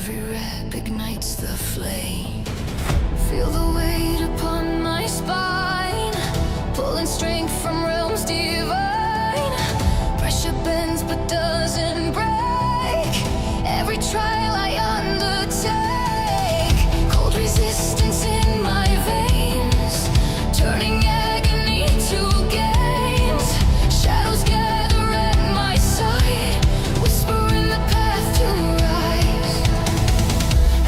Every rep ignites the flame. Feel the weight upon my spine, pulling strength from realms divine. Pressure bends but doesn't break. Every trial I undertake, cold resistance in my veins, turning agony to gains. Shadows gather at my side, whispering the path to rise.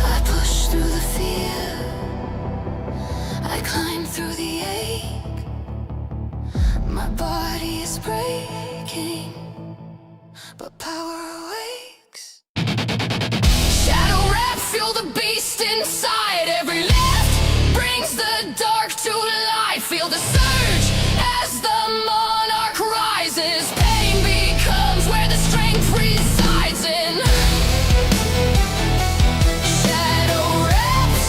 I push through the fear, I climb through the ache. My body is breaking, but power awakes. Shadow rap, feel the beast inside. Every left brings the dark to light. Feel the surge as the monarch rises. Pain becomes where the strength resides in. Shadow raps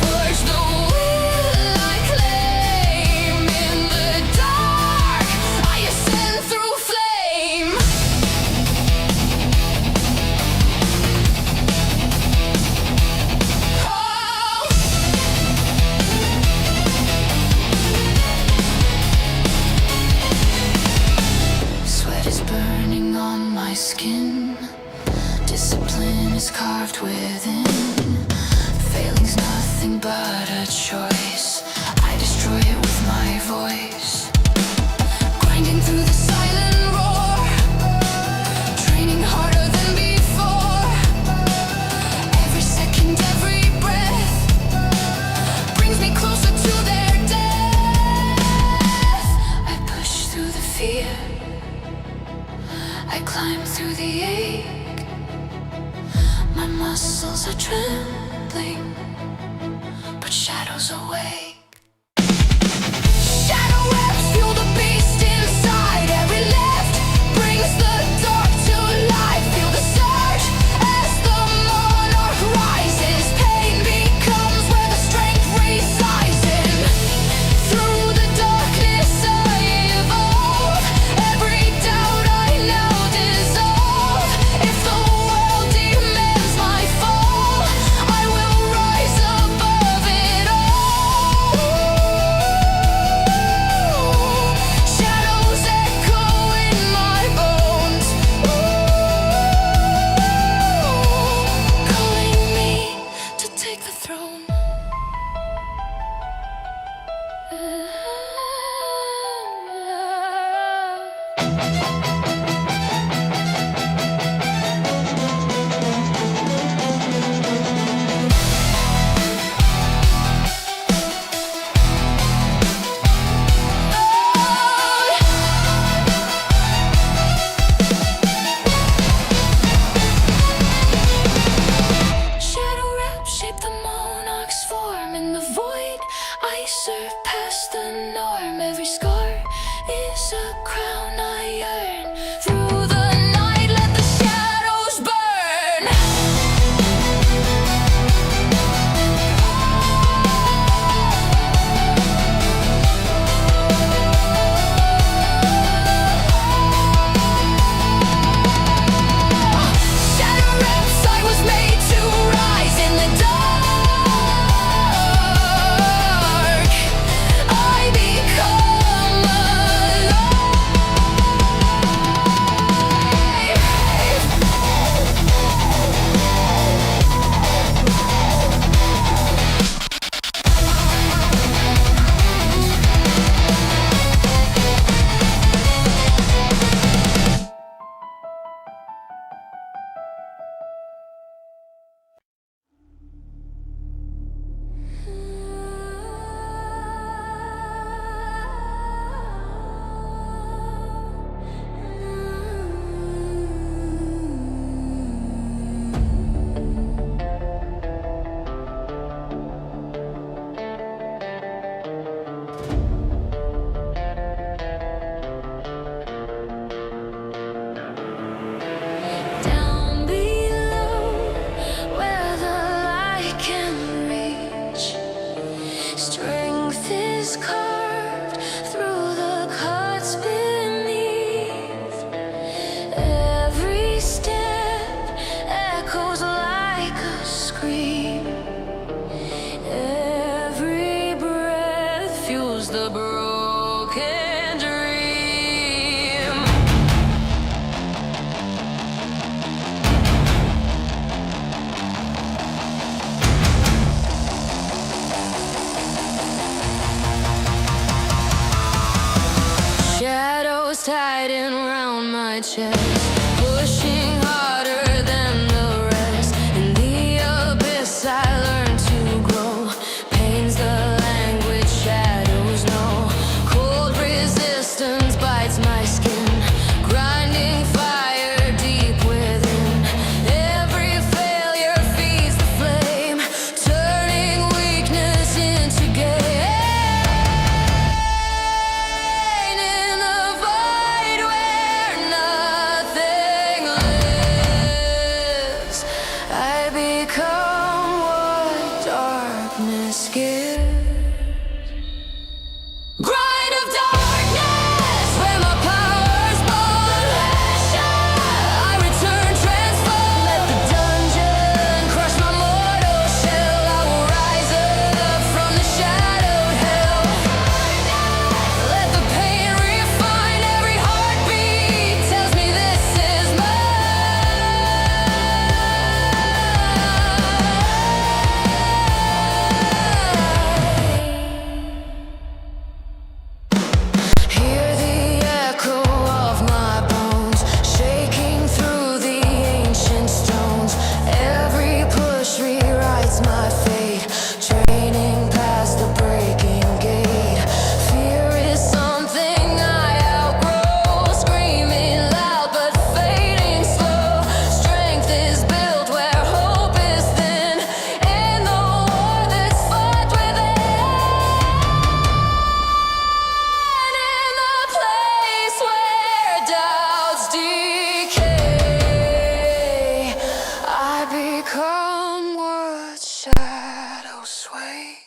forge the will I claim. In the dark I ascend through flame. Oh. Sweat is burning on my skin, discipline is carved within. Failing's nothing but a choice, I destroy it with my voice. Grinding through the silent roar, training harder than before. Every second, every breath brings me closer to their death. I push through the fear, I climb through the ache. My muscles are trembling, but shadows awake. Shadow reps, fuel the beast inside. Every left brings the dark to light. Feel the surge as the monarch rises. Pain becomes where the strength resides in. Through the darkness I evolve. Every doubt I now dissolve. If the world demands my fall, I will rise above it all. riding round my chest, pushing harder than the rest. In the abyss I learned to grow. Pain's the language shadows know. Cold resistance bites my skin, grinding fire deep within. Every failure feeds the flame, turning weakness into gain. In the void where nothing lives, I become what darkness gives. Grind of darkness, where my power's born. I return transformed. Let the dungeon crush my mortal shell. I will rise up from the shadowed hell. Let the pain refine every heartbeat. Tells me this is Hear the echo of my bones, shaking through the ancient stones. Every push rewrites my fate, training past the breaking gate. Fear is something I outgrow, screaming loud but fading slow. Strength is built where hope is thin, in the war that's fought within. In the place where doubts decay, I become what shadows sway.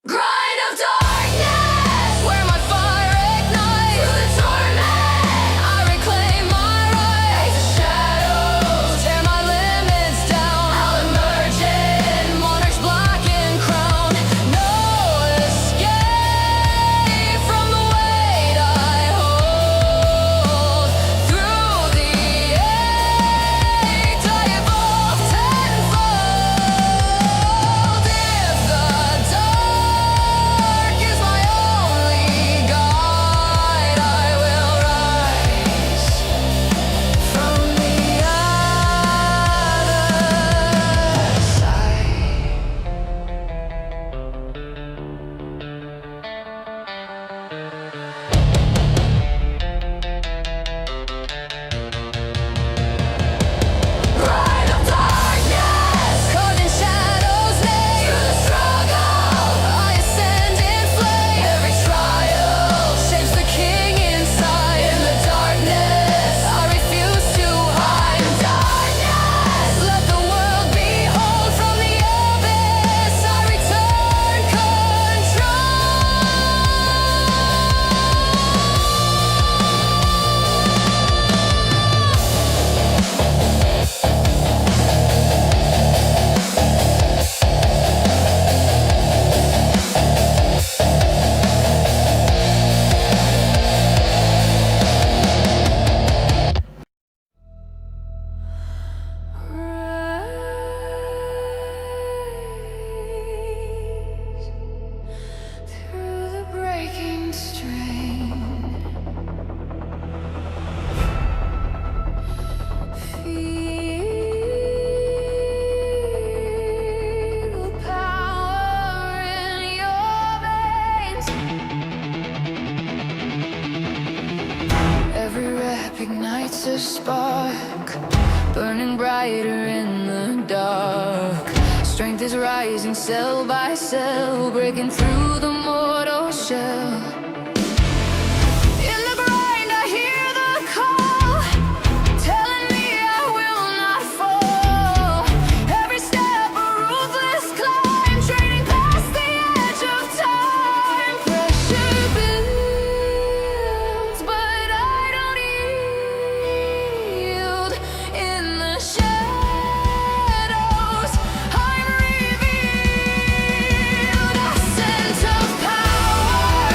Grind of darkness, where my fire ignites. Through the torment, I reclaim my rights. The shadows tear my limits down. I'll emerge in monarch's blackened crown. No escape from the weight I hold. Through the age, I evolve tenfold. If the dark is my only guide, I will rise from the other side. Grind of darkness, caught in shadows name. Through the struggle, I ascend in flame. Every trial shapes the king inside. In the darkness, I refuse to hide. In darkness, let the world behold. From the abyss, I return control. Rise through the breaking strain. Feel the power in your veins. Every rep ignites a spark, burning brighter in the dark. Strength is rising cell by cell, breaking through the mortal shell. In the grind, I hear the call, telling me I will not fall. Every step a ruthless climb, training past the edge of time. Pressure builds, but I don't yield. In the shadows, I'm revealed. A sense of power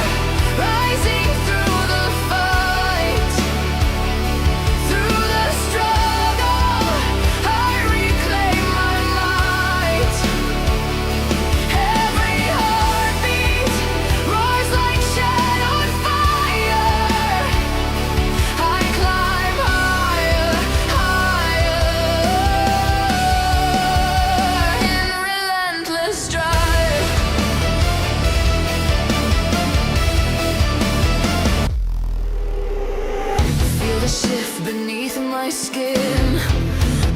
shift beneath my skin,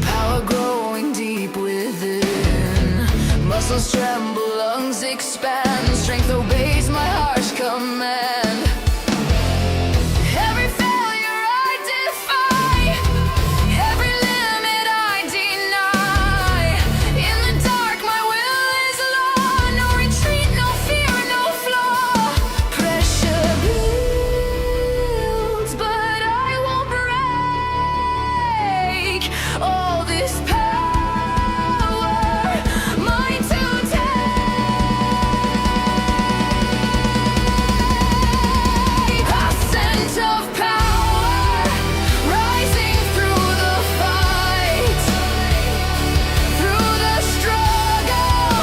power growing deep within. Muscles tremble, lungs expand, strength obeys my harsh command. Every failure I defy, every limit I deny. In the dark my will is law, no retreat, no fear, no flaw. Pressure builds, but I won't break. All this power, mine to take. Ascent of power, rising through the fight. Through the struggle,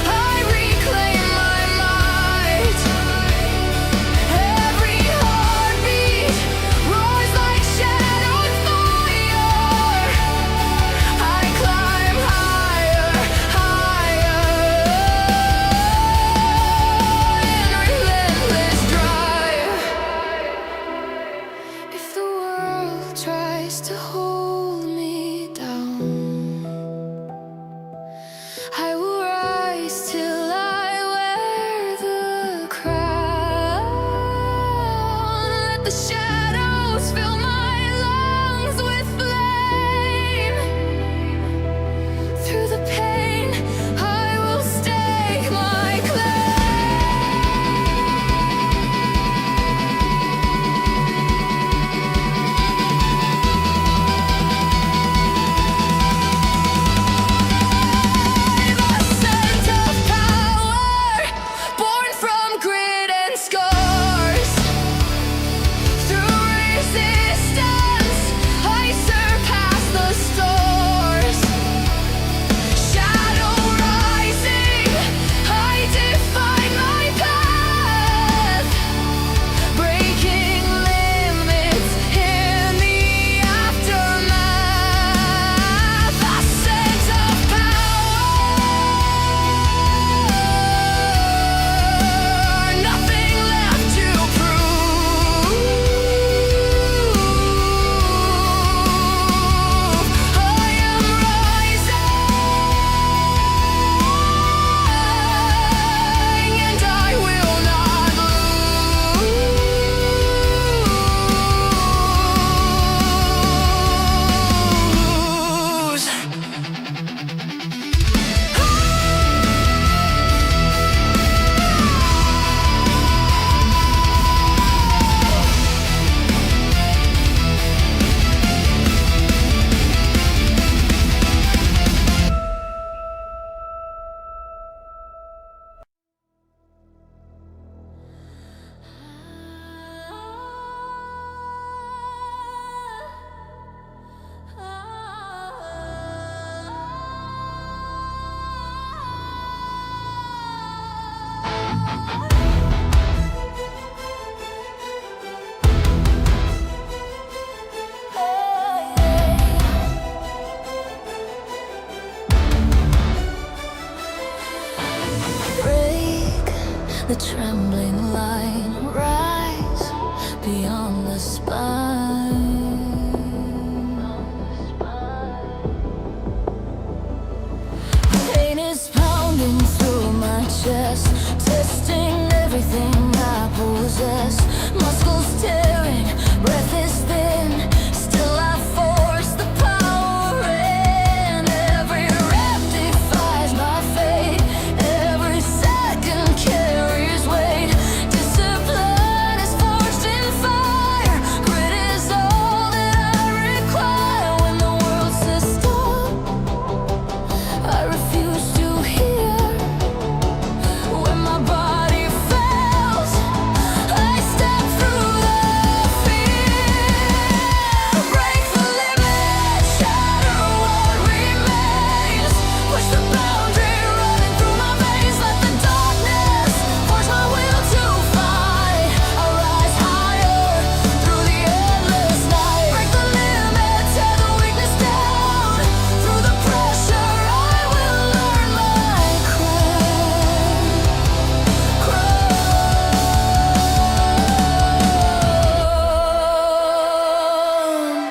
I reclaim my might. Every heartbeat roars like shadowed fire. I climb higher, higher, in relentless drive. If the world tries to hold me down, I will rise till I wear the crown. Let the shadows fill my lungs with flame. Through the pain, I will stake my claim.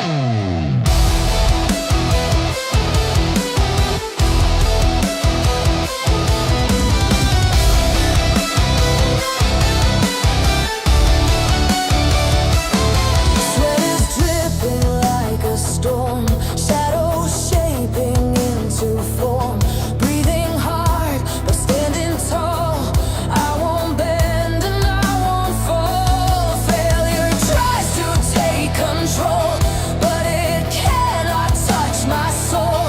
Sweat is dripping like a storm, shadows shaping into form. Breathing hard but standing tall. I won't bend and I won't fall. Failure tries to take control, but it cannot touch my soul.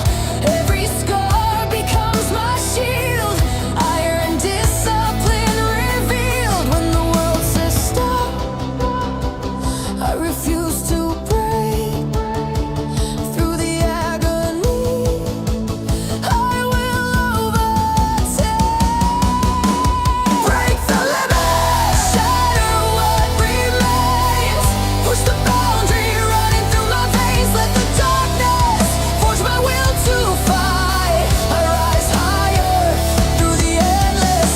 Every scar becomes my shield. Iron discipline revealed. When the world says stop, I refuse to break. Through the agony, I will overtake. Break the limit, shatter what remains. Push the boundary running through my veins. Let the darkness forge my will to fight. I rise higher through the endless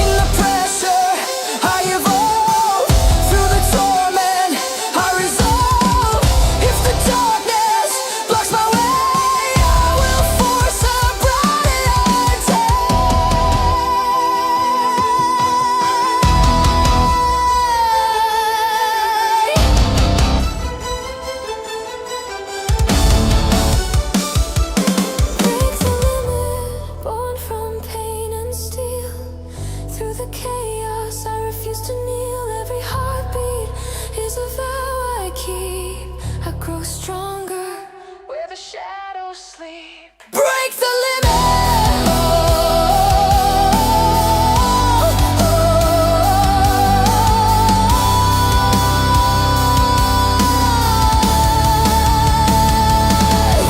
In the pressure, I evolve. Through the torment, I resolve. If the darkness blocks my way, I will force a brighter Break the limit, born from pain and steel. Through the chaos, I refuse to kneel. Every heartbeat is a vow I keep. I grow stronger where the shadows sleep. Break the limit.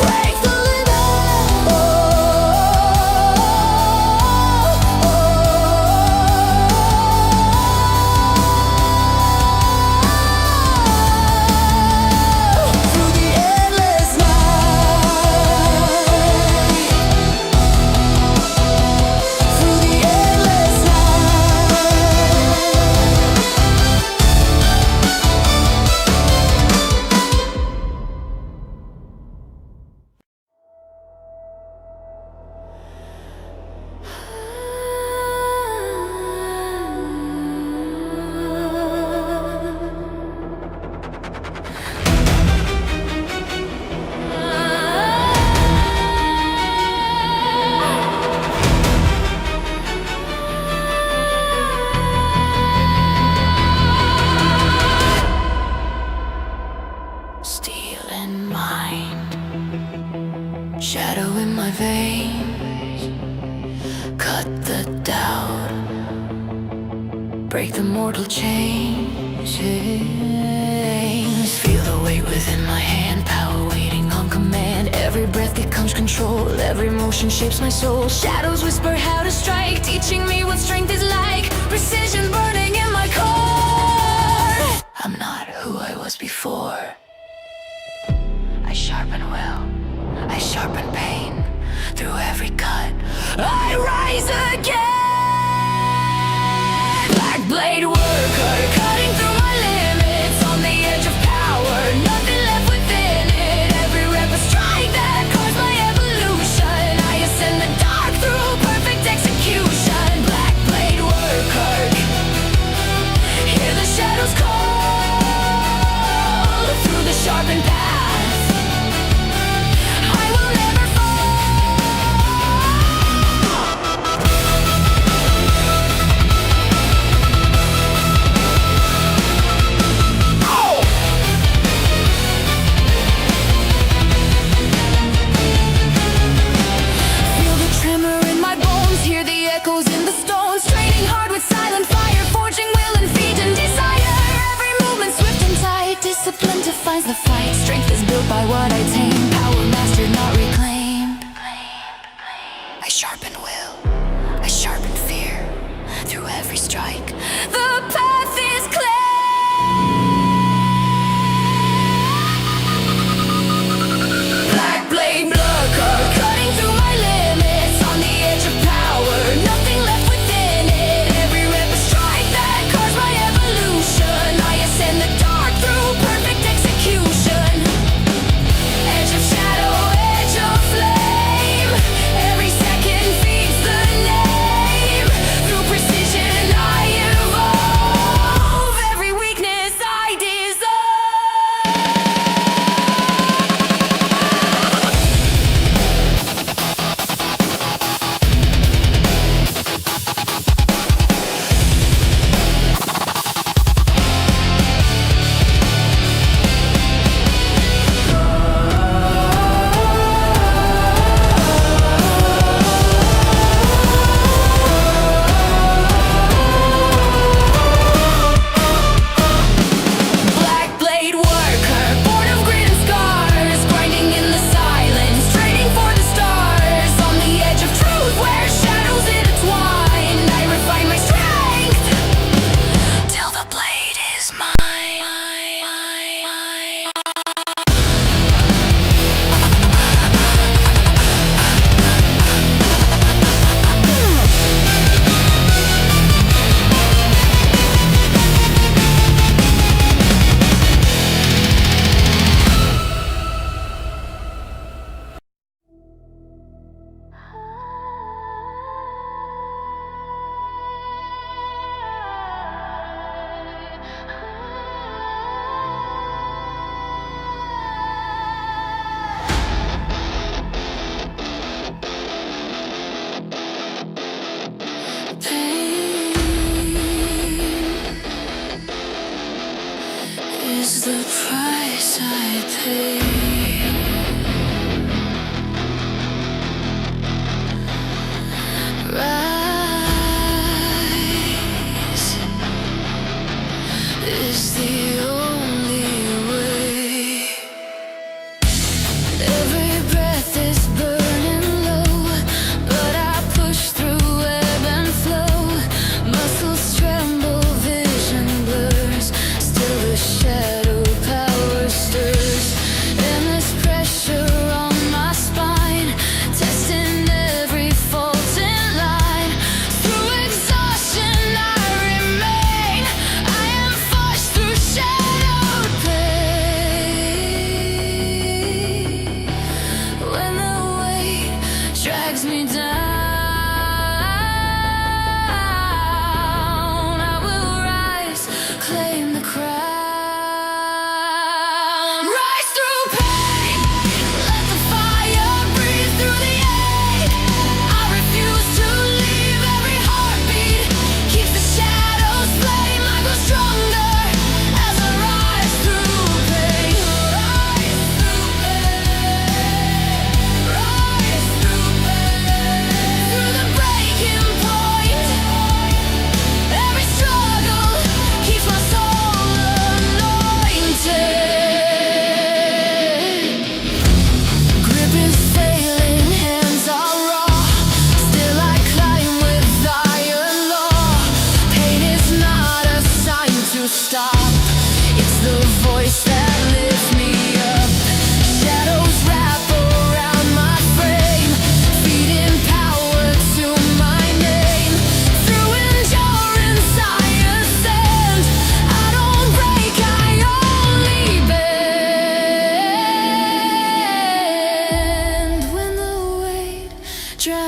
Break the limit. Through the endless night. Through the endless Steel in mind, shadow in my veins. Cut the doubt, break the mortal chains. Feel the weight within my hand, power waiting on command. Every breath becomes control, every motion shapes my soul. Shadows whisper how to strike, teaching me what strength is like. Precision burning in my core. I'm not who I was before. I sharpen will, I sharpen pain. Through every cut, I rise again. Black blade worker, cutting through my limits. On the edge of power, nothing left within it. Every rep a strike that caused my evolution. I ascend the dark through perfect execution. Black blade worker, hear the shadows call. Through the sharpened path, I will never fall.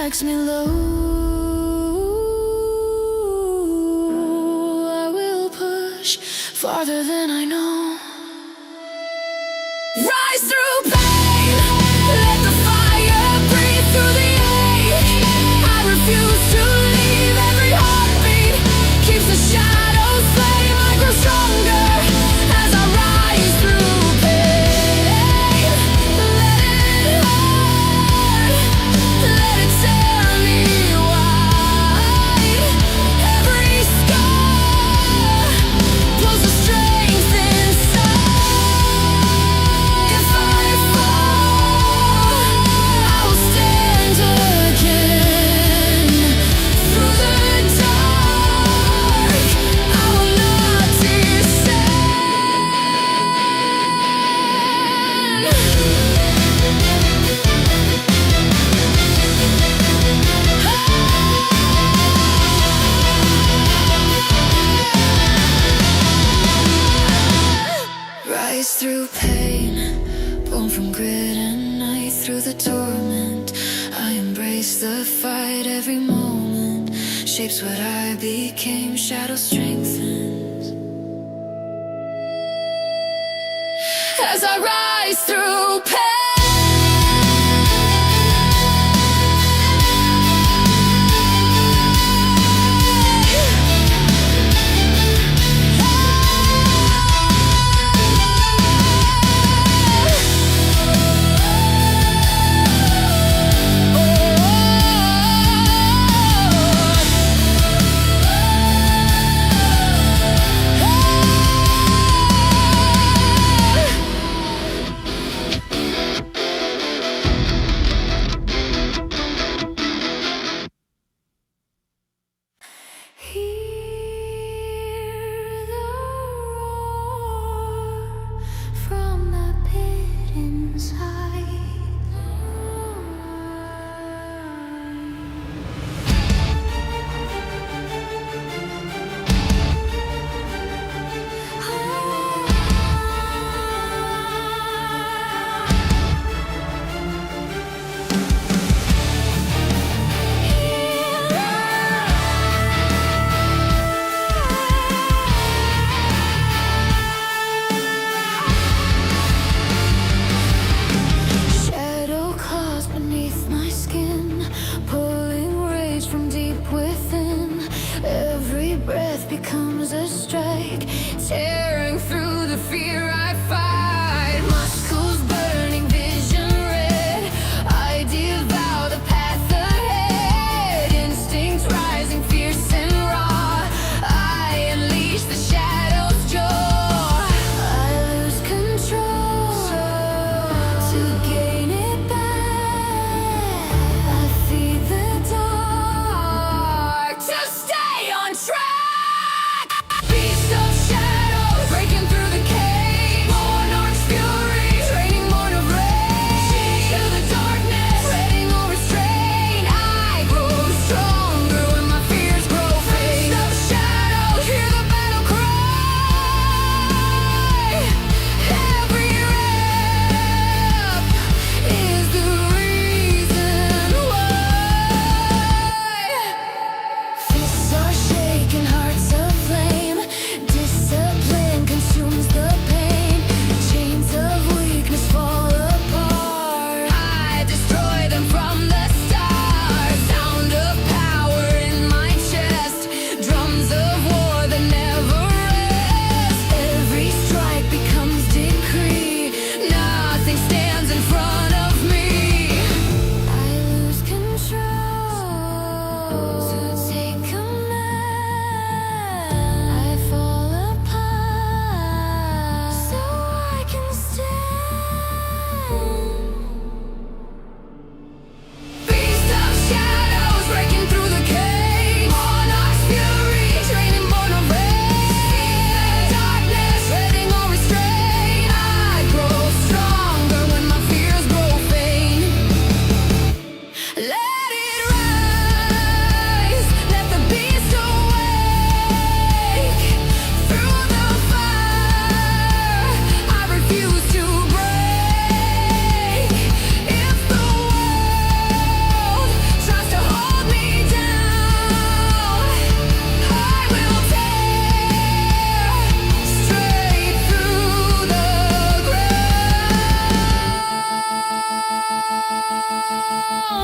strikes me low, I will push farther than I know. Rise through pain, let the fire breathe through the ache. I refuse to leave, every heartbeat keeps the shadows flame. I grow stronger as I rise through pain. Let it hurt, let it tear me wide. Every scar pulls the strength inside. If I fall, I will stand again. Through the dark, I will not descend. Rise through pain, born from grit and night. Through the torment, I embrace the fight. Every moment shapes what I became. Shadow strengthens as I rise through pain. Hear the roar from the pit inside. Shadow claws beneath my skin, pulling rage from deep within. Every breath becomes a strike, tearing through the fear I fight. Muscles burning, vision red, I devour the path ahead. Instincts rising, fierce and raw, I unleash the shadow's jaw. I lose control to gain it back. I feed the dark to stay on track. Beast of shadows,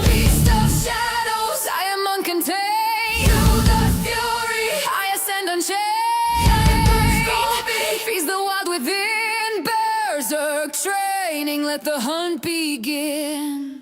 Beast of shadows, I am uncontained. To the fury, I ascend unchained. Feast the wild within, berserk training, let the hunt begin.